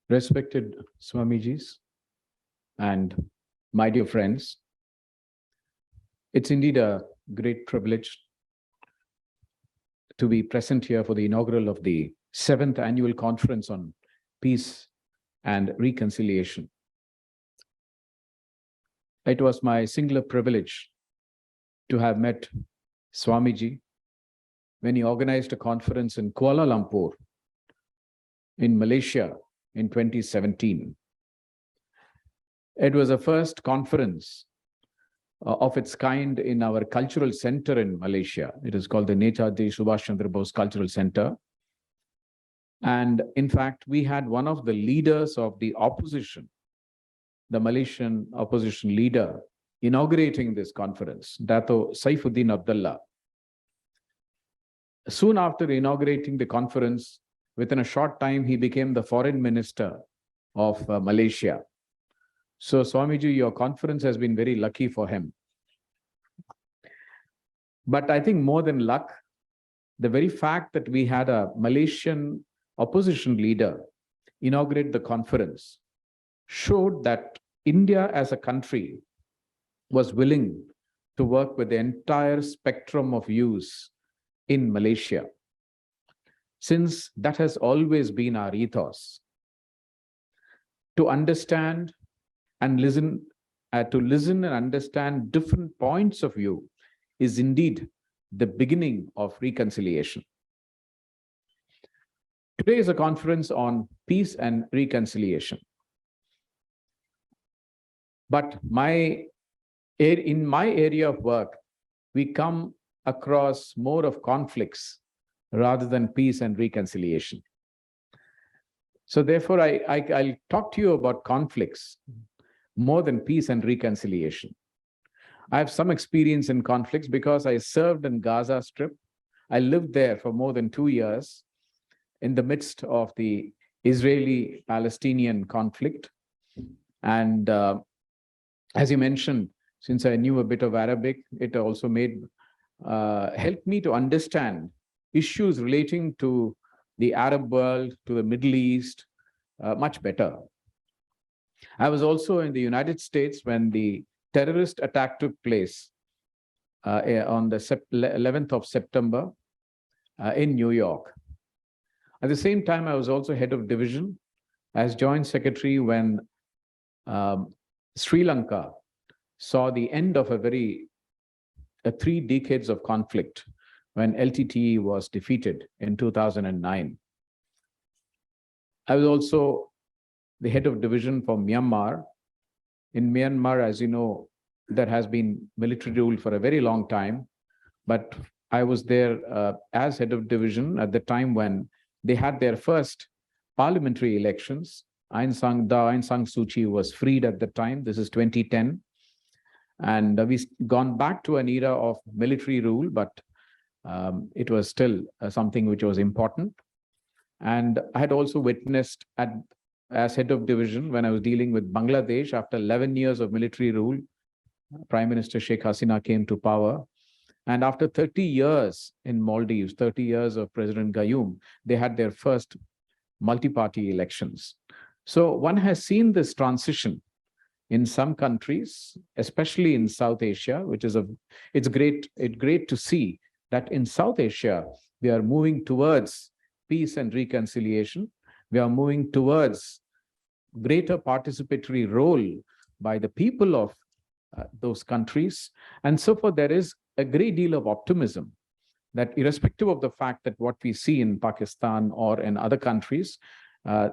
Respected Swamijis and my dear friends, it's indeed a great privilege to be present here for the inaugural of the 7th Annual Conference on Peace and Reconciliation. It was my singular privilege to have met Swamiji when he organized a conference in Kuala Lumpur in Malaysia in 2017. It was the first conference of its kind in our cultural center in Malaysia. It is called the Netaji Subhash Chandra Bose Cultural Center. And in fact, we had one of the leaders of the opposition, the Malaysian opposition leader, inaugurating this conference, Dato Saifuddin Abdullah. Soon after inaugurating the conference, within a short time, he became the foreign minister of Malaysia. So Swamiji, your conference has been very lucky for him. But I think more than luck, the very fact that we had a Malaysian opposition leader inaugurate the conference showed that India as a country was willing to work with the entire spectrum of views in Malaysia, since that has always been our ethos. To understand and listen, and understand different points of view is indeed the beginning of reconciliation. Today is a conference on peace and reconciliation. But in my area of work, we come across more of conflicts rather than peace and reconciliation. So therefore, I'll talk to you about conflicts more than peace and reconciliation. I have some experience in conflicts because I served in Gaza Strip. I lived there for more than 2 years in the midst of the Israeli-Palestinian conflict. And as you mentioned, since I knew a bit of Arabic, it also helped me to understand issues relating to the Arab world, to the Middle East, much better. I was also in the United States when the terrorist attack took place on the 11th of September in New York. At the same time, I was also head of division as Joint Secretary when Sri Lanka saw the end of 3 decades of conflict when LTTE was defeated in 2009. I was also the head of division for Myanmar. In Myanmar, as you know, there has been military rule for a very long time, but I was there as head of division at the time when they had their first parliamentary elections. Aung San Suu Kyi was freed at the time. This is 2010. And we've gone back to an era of military rule, but it was still something which was important. And I had also witnessed as head of division when I was dealing with Bangladesh after 11 years of military rule. Prime Minister Sheikh Hasina came to power. And after 30 years in Maldives, 30 years of President Gayoom, they had their first multi-party elections. So one has seen this transition in some countries, especially in South Asia, which is it's great to see that in South Asia, we are moving towards peace and reconciliation. We are moving towards greater participatory role by the people of those countries. And so forth, there is a great deal of optimism that irrespective of the fact that what we see in Pakistan or in other countries,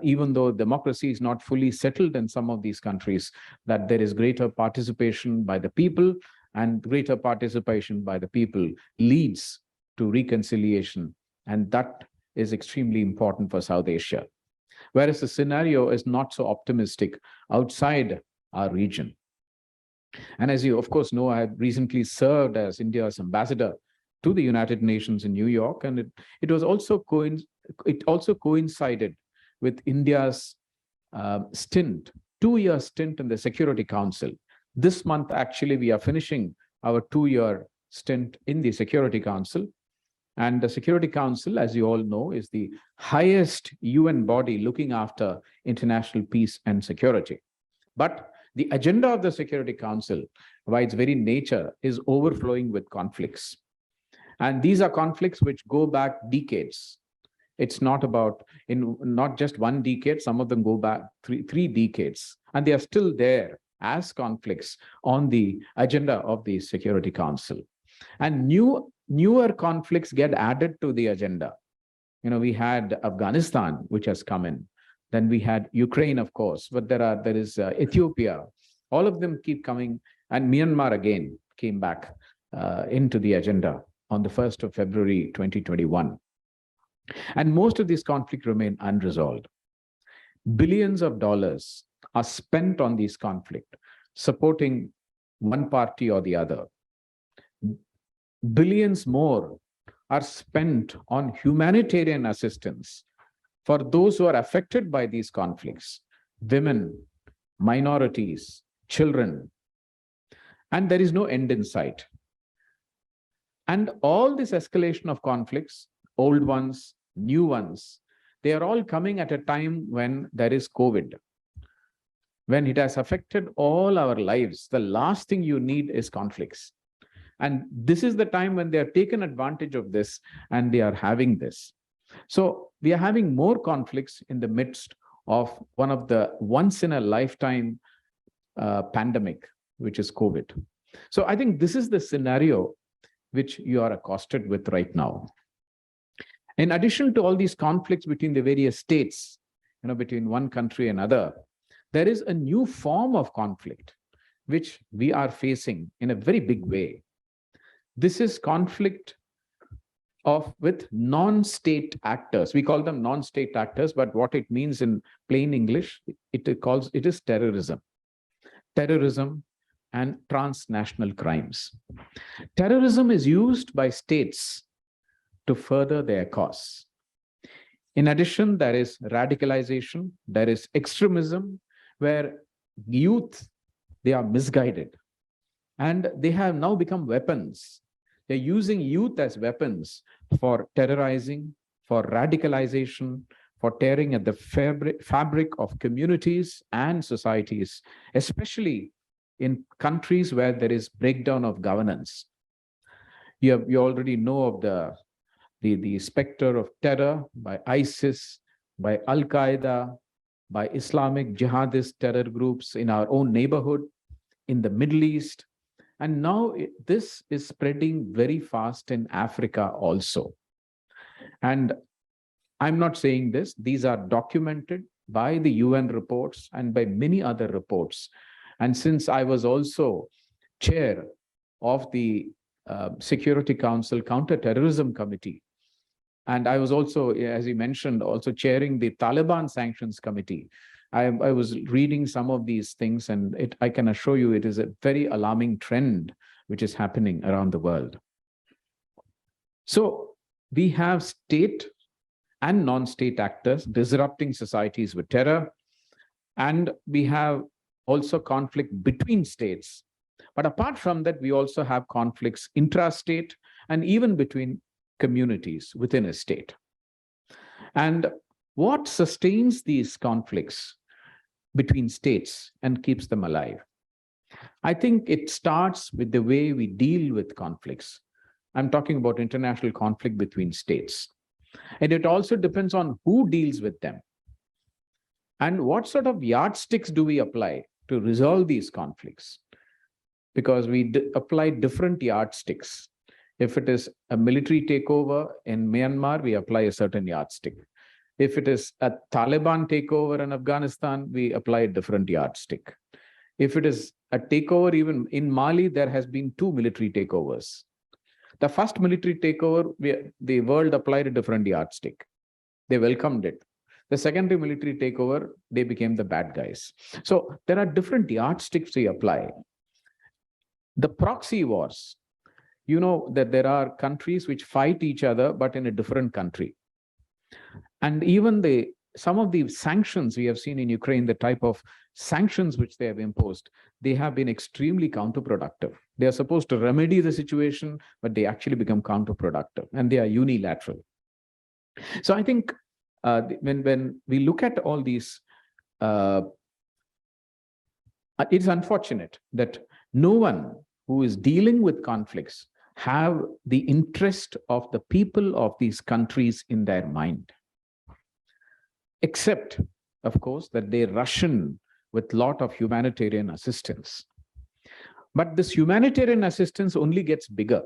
even though democracy is not fully settled in some of these countries, that there is greater participation by the people, and greater participation by the people leads to reconciliation. And that is extremely important for South Asia. Whereas the scenario is not so optimistic outside our region. And as you, of course, know, I had recently served as India's ambassador to the United Nations in New York, and it also coincided with India's 2-year stint in the Security Council. This month, actually, we are finishing our 2-year stint in the Security Council. And the Security Council, as you all know, is the highest UN body looking after international peace and security. But the agenda of the Security Council, by its very nature, is overflowing with conflicts. And these are conflicts which go back decades. It's not about not just one decade, some of them go back three decades, and they are still there as conflicts on the agenda of the Security Council. And newer conflicts get added to the agenda. We had Afghanistan, which has come in. Then we had Ukraine, of course, but there is Ethiopia. All of them keep coming, and Myanmar again came back into the agenda on the 1st of February 2021. And most of these conflicts remain unresolved. Billions of dollars are spent on these conflicts, supporting one party or the other. Billions more are spent on humanitarian assistance for those who are affected by these conflicts, women, minorities, children. And there is no end in sight. And all this escalation of conflicts, old ones, new ones, they are all coming at a time when there is COVID. When it has affected all our lives, the last thing you need is conflicts. And this is the time when they have taken advantage of this and they are having this. So we are having more conflicts in the midst of one of the once in a lifetime pandemic, which is COVID. So I think this is the scenario which you are accosted with right now. In addition to all these conflicts between the various states, between one country and another, there is a new form of conflict which we are facing in a very big way. This is conflict with non-state actors. We call them non-state actors, but what it means in plain English, it is terrorism. Terrorism and transnational crimes. Terrorism is used by states to further their cause. In addition, there is radicalization, there is extremism, where youth, they are misguided. And they have now become weapons. They're using youth as weapons for terrorizing, for radicalization, for tearing at the fabric of communities and societies, especially in countries where there is breakdown of governance. You already know of the specter of terror by ISIS, by Al-Qaeda, by Islamic jihadist terror groups in our own neighborhood, in the Middle East. And now this is spreading very fast in Africa also. And I'm not saying this, these are documented by the UN reports and by many other reports. And since I was also chair of the Security Council Counter-Terrorism Committee, and I was also, as you mentioned, also chairing the Taliban Sanctions Committee, I was reading some of these things, and I can assure you it is a very alarming trend which is happening around the world. So we have state and non-state actors disrupting societies with terror, and we have also conflict between states. But apart from that, we also have conflicts intrastate and even between communities within a state. And what sustains these conflicts between states and keeps them alive? I think it starts with the way we deal with conflicts. I'm talking about international conflict between states. And it also depends on who deals with them. And what sort of yardsticks do we apply to resolve these conflicts? Because we apply different yardsticks. If it is a military takeover in Myanmar, we apply a certain yardstick. If it is a Taliban takeover in Afghanistan, we apply a different yardstick. If it is a takeover, even in Mali, there has been 2 military takeovers. The first military takeover, the world applied a different yardstick. They welcomed it. The secondary military takeover, they became the bad guys. So there are different yardsticks we apply. The proxy wars, you know that there are countries which fight each other, but in a different country. And even the some of the sanctions we have seen in Ukraine, the type of sanctions which they have imposed, they have been extremely counterproductive. They are supposed to remedy the situation, but they actually become counterproductive, and they are unilateral. So I think when we look at all these, it's unfortunate that no one who is dealing with conflicts have the interest of the people of these countries in their mind. Except, of course, that they rush in with a lot of humanitarian assistance. But this humanitarian assistance only gets bigger.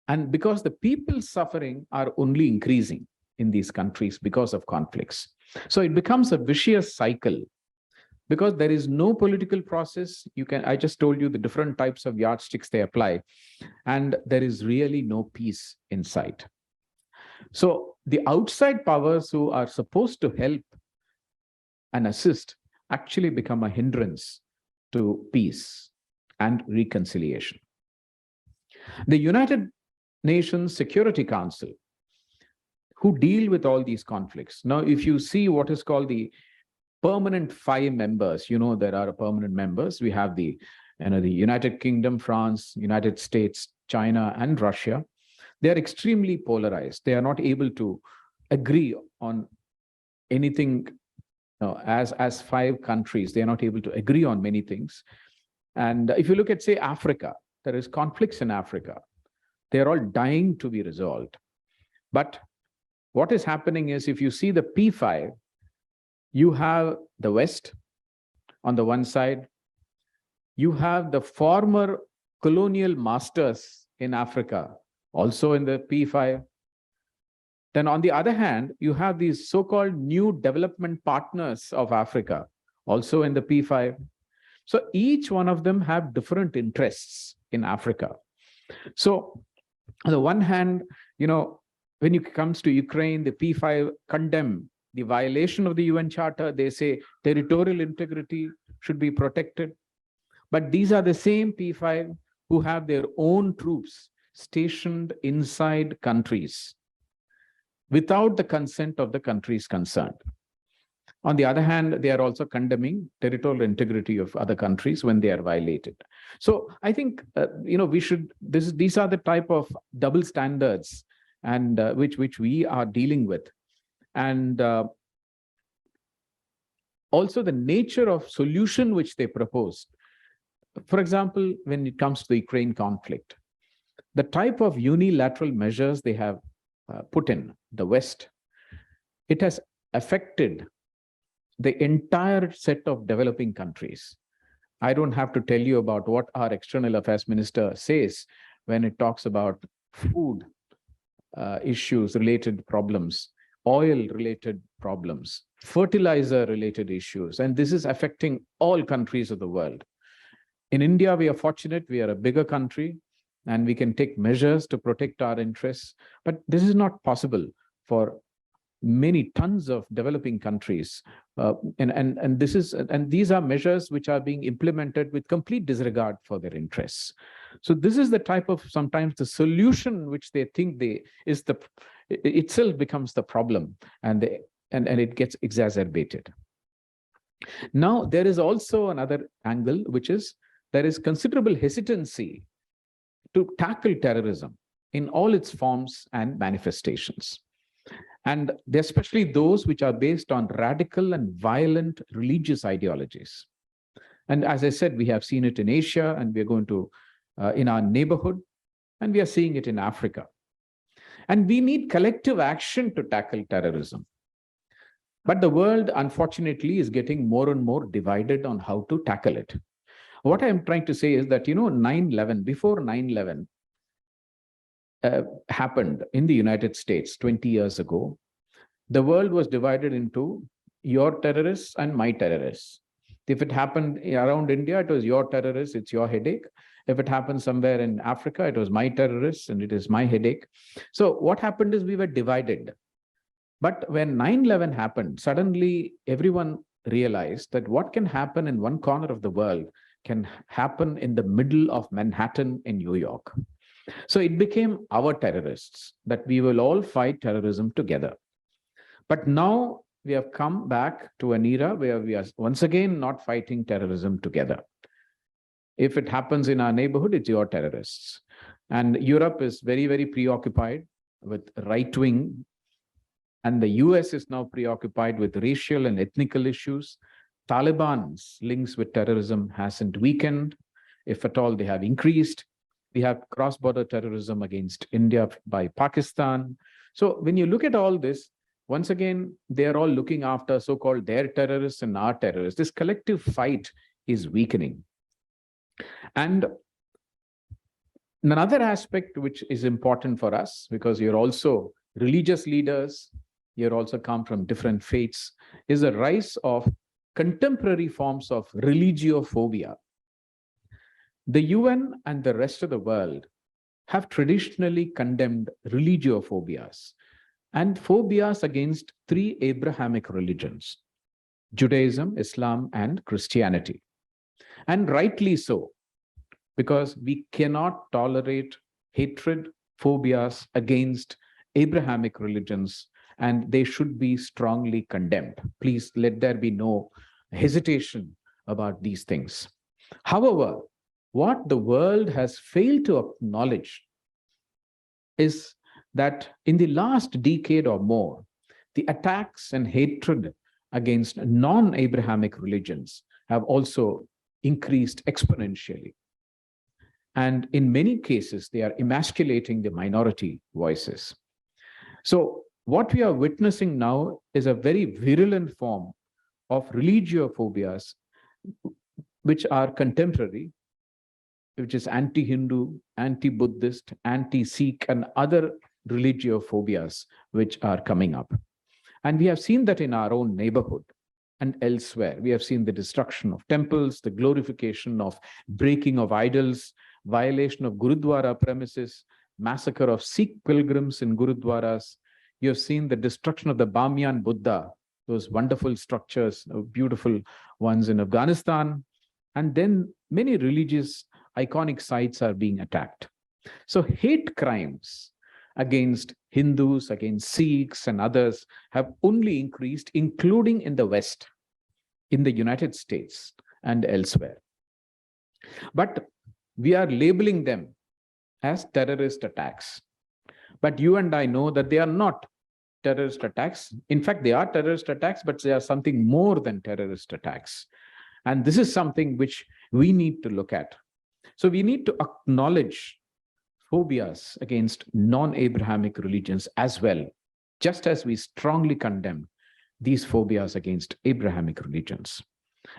And because the people's suffering are only increasing in these countries because of conflicts. So it becomes a vicious cycle. Because there is no political process, I just told you the different types of yardsticks they apply, and there is really no peace in sight. So the outside powers who are supposed to help and assist actually become a hindrance to peace and reconciliation. The United Nations Security Council, who deal with all these conflicts. Now, if you see what is called the permanent 5 members, there are permanent members. We have the United Kingdom, France, United States, China, and Russia. They are extremely polarized. They are not able to agree on anything. As 5 countries, they are not able to agree on many things. And if you look at, say, Africa, there is conflicts in Africa. They are all dying to be resolved. But what is happening is, if you see the P5, you have the West on the one side. You have the former colonial masters in Africa, also in the P5. Then on the other hand, you have these so-called new development partners of Africa, also in the P5. So each one of them have different interests in Africa. So on the one hand, when it comes to Ukraine, the P5 condemn the violation of the UN Charter. They say territorial integrity should be protected. But these are the same P5 who have their own troops stationed inside countries without the consent of the countries concerned. On the other hand, they are also condemning territorial integrity of other countries when they are violated. So I think, these are the type of double standards and which we are dealing with. And also the nature of solution which they propose. For example, when it comes to the Ukraine conflict, the type of unilateral measures they have put in, the West, it has affected the entire set of developing countries. I don't have to tell you about what our external affairs minister says when it talks about food issues related problems, oil-related problems, fertilizer-related issues, and this is affecting all countries of the world. In India, we are fortunate, we are a bigger country, and we can take measures to protect our interests, but this is not possible for many tons of developing countries. And these are measures which are being implemented with complete disregard for their interests. So this is the type of, sometimes the solution which they think itself becomes the problem, and it gets exacerbated. Now, there is also another angle, which is there is considerable hesitancy to tackle terrorism in all its forms and manifestations. And especially those which are based on radical and violent religious ideologies. And as I said, we have seen it in Asia, and we are going to, in our neighborhood, and we are seeing it in Africa. And we need collective action to tackle terrorism. But the world, unfortunately, is getting more and more divided on how to tackle it. What I'm trying to say is that, before 9/11, happened in the United States 20 years ago, the world was divided into your terrorists and my terrorists. If it happened around India, it was your terrorists, it's your headache. If it happened somewhere in Africa, it was my terrorists and it is my headache. So what happened is we were divided. But when 9/11 happened, suddenly everyone realized that what can happen in one corner of the world can happen in the middle of Manhattan in New York. So it became our terrorists, that we will all fight terrorism together. But now we have come back to an era where we are once again not fighting terrorism together. If it happens in our neighborhood, it's your terrorists. And Europe is very, very preoccupied with right wing, and the US is now preoccupied with racial and ethnical issues. Taliban's links with terrorism hasn't weakened. If at all, they have increased. We have cross-border terrorism against India by Pakistan. So when you look at all this, once again, they are all looking after so-called their terrorists and our terrorists. This collective fight is weakening. And another aspect which is important for us, because you're also religious leaders, you also come from different faiths, is the rise of contemporary forms of religiophobia. The UN and the rest of the world have traditionally condemned religiophobias and phobias against three Abrahamic religions: Judaism, Islam, and Christianity. And rightly so, because we cannot tolerate hatred, phobias against Abrahamic religions, and they should be strongly condemned. Please let there be no hesitation about these things. However, what the world has failed to acknowledge is that in the last decade or more, the attacks and hatred against non-Abrahamic religions have also increased exponentially. And in many cases, they are emasculating the minority voices. So what we are witnessing now is a very virulent form of religiophobias, which are contemporary, which is anti-Hindu, anti-Buddhist, anti-Sikh, and other religiophobias which are coming up. And we have seen that in our own neighborhood and elsewhere. We have seen the destruction of temples, the glorification of breaking of idols, violation of Gurudwara premises, massacre of Sikh pilgrims in Gurudwaras. You have seen the destruction of the Bamyan Buddha, those wonderful structures, beautiful ones in Afghanistan. And then many religious iconic sites are being attacked. So hate crimes against Hindus, against Sikhs and others have only increased, including in the West, in the United States and elsewhere. But we are labeling them as terrorist attacks. But you and I know that they are not terrorist attacks. In fact, they are terrorist attacks, but they are something more than terrorist attacks. And this is something which we need to look at. So we need to acknowledge phobias against non-Abrahamic religions as well, just as we strongly condemn these phobias against Abrahamic religions.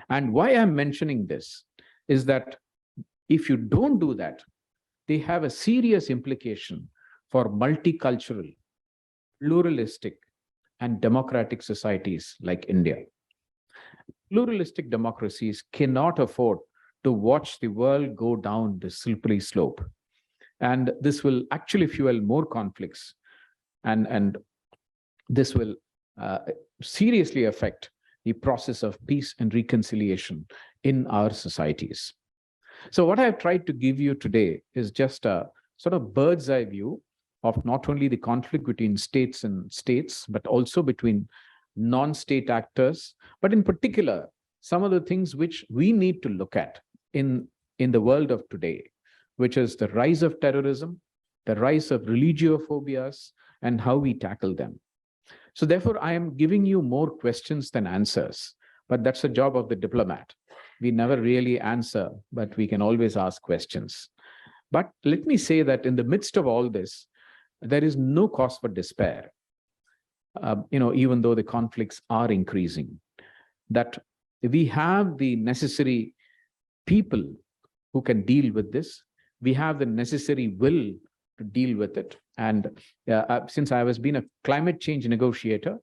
And why I'm mentioning this is that if you don't do that, they have a serious implication for multicultural, pluralistic, and democratic societies like India. Pluralistic democracies cannot afford to watch the world go down the slippery slope. And this will actually fuel more conflicts, and this will seriously affect the process of peace and reconciliation in our societies. So what I've tried to give you today is just a sort of bird's eye view of not only the conflict between states and states, but also between non-state actors, but in particular, some of the things which we need to look at in the world of today, which is the rise of terrorism, the rise of religiophobias, and how we tackle them. So therefore, I am giving you more questions than answers, but that's the job of the diplomat. We never really answer, but we can always ask questions. But let me say that in the midst of all this, there is no cause for despair. Even though the conflicts are increasing, that we have the necessary people who can deal with this. We have the necessary will to deal with it. And since I have been a climate change negotiator,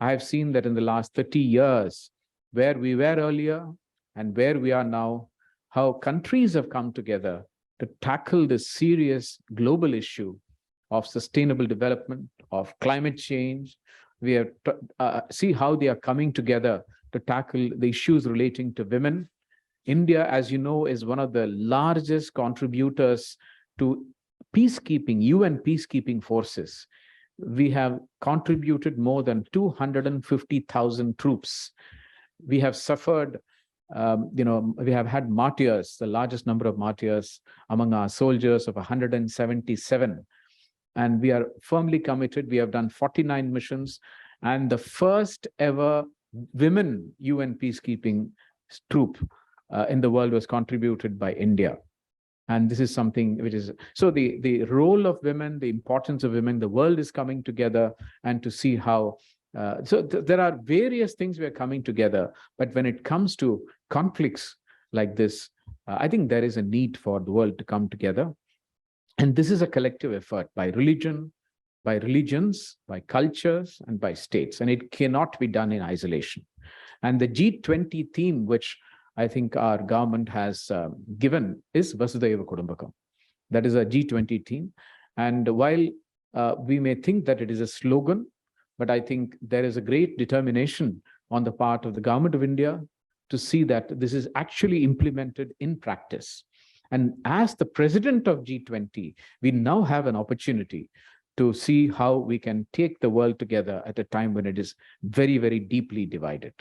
I have seen that in the last 30 years, where we were earlier and where we are now, how countries have come together to tackle this serious global issue of sustainable development, of climate change. We have see how they are coming together to tackle the issues relating to women. India, as you know, is one of the largest contributors to peacekeeping, UN peacekeeping forces. we have contributed more than 250,000 troops. We have suffered, we have had martyrs, the largest number of martyrs among our soldiers of 177. And we are firmly committed. We have done 49 missions, and the first ever women UN peacekeeping troop in the world was contributed by India. And this is something which is, so the role of women, the importance of women, the world is coming together, and to see how, there are various things we are coming together, but when it comes to conflicts like this, I think there is a need for the world to come together. And this is a collective effort by religion, by religions, by cultures, and by states. And it cannot be done in isolation. And the G20 theme, which I think our government has given, is Vasudhaiva Kudumbakam. That is a G20 theme. And while we may think that it is a slogan, but I think there is a great determination on the part of the government of India to see that this is actually implemented in practice. And as the president of G20, we now have an opportunity to see how we can take the world together at a time when it is very, very deeply divided.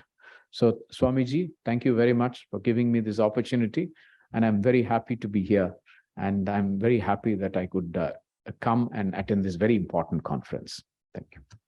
So, Swamiji, thank you very much for giving me this opportunity. And I'm very happy to be here. And I'm very happy that I could come and attend this very important conference. Thank you.